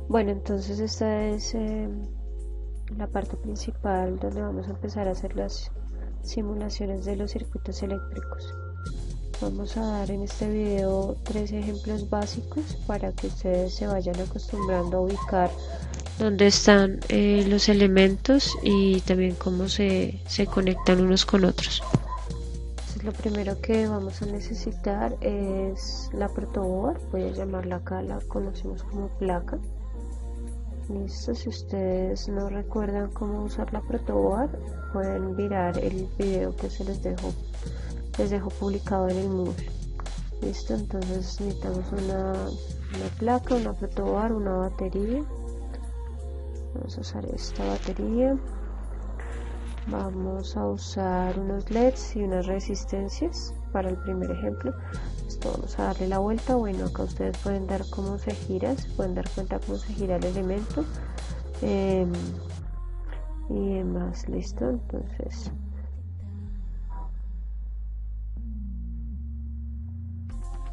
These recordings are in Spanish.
Bueno, entonces esta es la parte principal donde vamos a empezar a hacer las simulaciones de los circuitos eléctricos. Vamos a dar en este video 3 ejemplos básicos para que ustedes se vayan acostumbrando a ubicar dónde están los elementos y también cómo se conectan unos con otros. Entonces, lo primero que vamos a necesitar es la protoboard. Voy a llamarla acá, la conocemos como placa. Listo, si ustedes no recuerdan cómo usar la protoboard, pueden mirar el video que les dejo publicado en el Moodle. Listo, entonces necesitamos una placa, una protoboard, una batería. Vamos a usar esta batería. Vamos a usar unos LEDs y unas resistencias para el primer ejemplo. Esto vamos a darle la vuelta. Bueno, acá ustedes pueden dar cómo se gira, se pueden dar cuenta cómo se gira el elemento y demás. Listo, entonces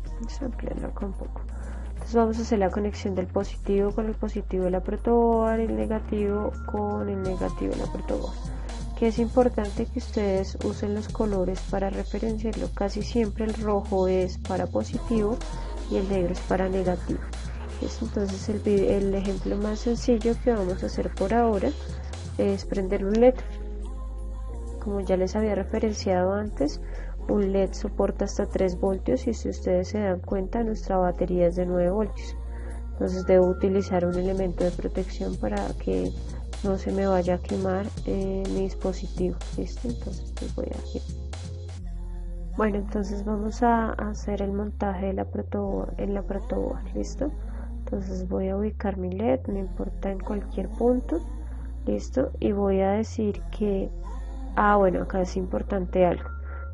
vamos a ampliarlo acá un poco. Entonces vamos a hacer la conexión del positivo con el positivo de la protoboard y el negativo con el negativo de la protoboard. Que es importante que ustedes usen los colores para referenciarlo. Casi siempre el rojo es para positivo y el negro es para negativo. Entonces el ejemplo más sencillo que vamos a hacer por ahora es prender un LED. Como ya les había referenciado antes, un LED soporta hasta 3 voltios y si ustedes se dan cuenta nuestra batería es de 9 voltios. Entonces debo utilizar un elemento de protección para que no se me vaya a quemar mi dispositivo. ¿Listo? Entonces voy a ir. Bueno, entonces vamos a hacer el montaje de la protoboard. ¿Listo? Entonces voy a ubicar mi LED, no importa en cualquier punto. ¿Listo? Y voy a decir que bueno, acá es importante algo.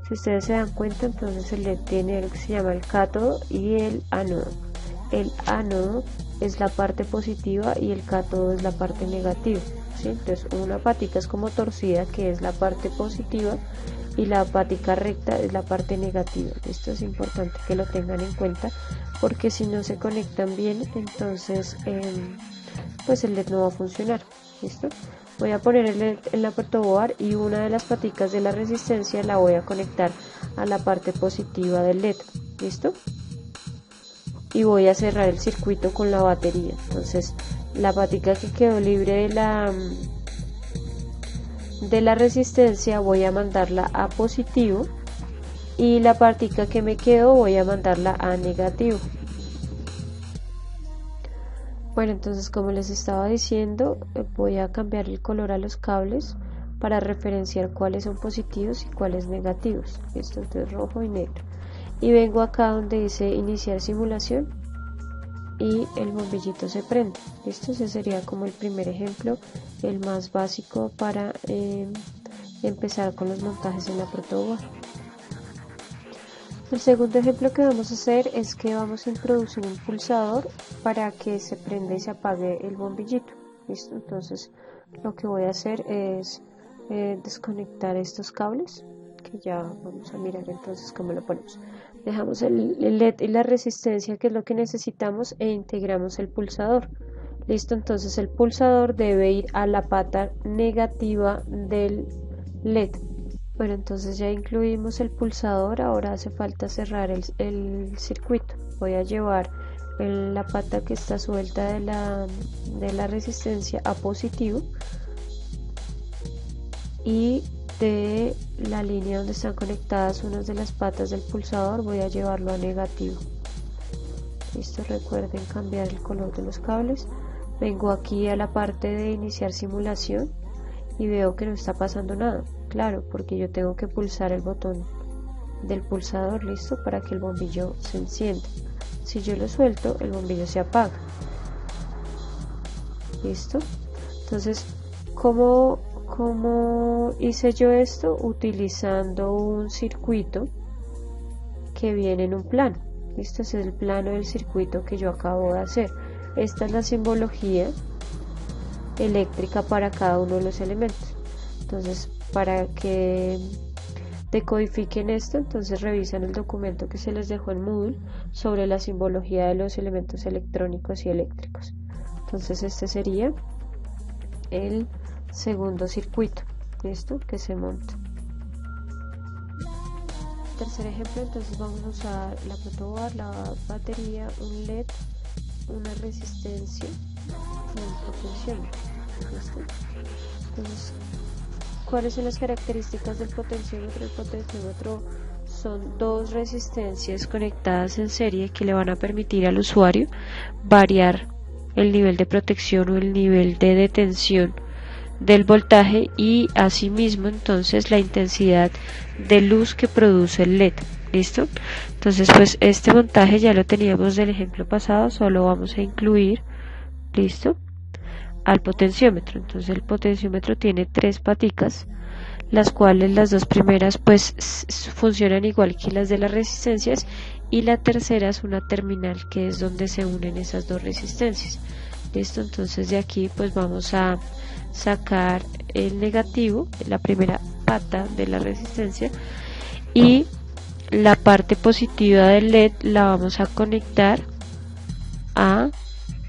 Si ustedes se dan cuenta, entonces el LED tiene algo que se llama el cátodo y el ánodo. El ánodo es la parte positiva y el cátodo es la parte negativa, ¿sí? Entonces una patica es como torcida, que es la parte positiva, y la patica recta es la parte negativa. Esto es importante que lo tengan en cuenta, porque si no se conectan bien, entonces pues el LED no va a funcionar. ¿Listo? Voy a poner el LED en la protoboard y una de las paticas de la resistencia la voy a conectar a la parte positiva del LED. ¿Listo? Y voy a cerrar el circuito con la batería. Entonces la patica que quedó libre de la resistencia voy a mandarla a positivo y la patica que me quedó voy a mandarla a negativo. Bueno, entonces como les estaba diciendo, voy a cambiar el color a los cables para referenciar cuáles son positivos y cuáles negativos. Esto entonces rojo y negro. Y vengo acá donde dice iniciar simulación y el bombillito se prende. Esto sería como el primer ejemplo, el más básico para empezar con los montajes en la protoboard. El segundo ejemplo que vamos a hacer es que vamos a introducir un pulsador para que se prenda y se apague el bombillito. ¿Listo? Entonces lo que voy a hacer es desconectar estos cables, que ya vamos a mirar entonces cómo lo ponemos. Dejamos el LED y la resistencia, que es lo que necesitamos, e integramos el pulsador. Listo, entonces el pulsador debe ir a la pata negativa del LED. Bueno, entonces ya incluimos el pulsador, ahora hace falta cerrar el circuito. Voy a llevar la pata que está suelta de la resistencia a positivo y de la línea donde están conectadas unas de las patas del pulsador voy a llevarlo a negativo. Listo, recuerden cambiar el color de los cables. Vengo aquí a la parte de iniciar simulación y veo que no está pasando nada. Claro, porque yo tengo que pulsar el botón del pulsador, listo, para que el bombillo se encienda. Si yo lo suelto, el bombillo se apaga. Listo. Entonces, ¿cómo hice yo esto? Utilizando un circuito que viene en un plano. Listo, ese es el plano del circuito que yo acabo de hacer. Esta es la simbología eléctrica para cada uno de los elementos. Entonces, para que decodifiquen esto, entonces revisan el documento que se les dejó en Moodle sobre la simbología de los elementos electrónicos y eléctricos. Entonces este sería el segundo circuito, ¿listo? Que se monta. Tercer ejemplo, entonces vamos a usar la protoboard, la batería, un LED, una resistencia y un potenciómetro. ¿Listo? Entonces, ¿cuáles son las características del potenciómetro? El potenciómetro son dos resistencias conectadas en serie que le van a permitir al usuario variar el nivel de protección o el nivel de detención del voltaje y asimismo entonces la intensidad de luz que produce el LED. ¿Listo? Entonces pues este montaje ya lo teníamos del ejemplo pasado, solo vamos a incluir, ¿listo?, al potenciómetro. Entonces el potenciómetro tiene tres paticas, las cuales las dos primeras pues funcionan igual que las de las resistencias y la tercera es una terminal que es donde se unen esas dos resistencias. ¿Listo? Entonces de aquí pues vamos a sacar el negativo, la primera pata de la resistencia, y la parte positiva del LED la vamos a conectar a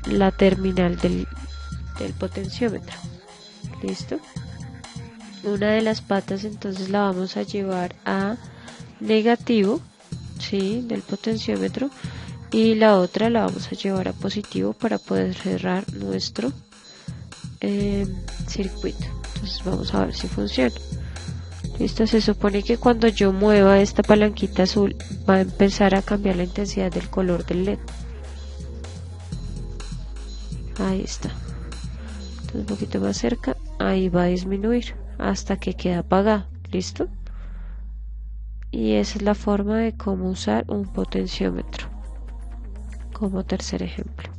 la terminal del potenciómetro. ¿Listo? Una de las patas entonces la vamos a llevar a negativo, ¿sí?, del potenciómetro, y la otra la vamos a llevar a positivo para poder cerrar nuestro circuito. Entonces vamos a ver si funciona. Listo, se supone que cuando yo mueva esta palanquita azul va a empezar a cambiar la intensidad del color del LED. Ahí está. Entonces un poquito más cerca, ahí va a disminuir hasta que queda apagado. ¿Listo? Y esa es la forma de cómo usar un potenciómetro como tercer ejemplo.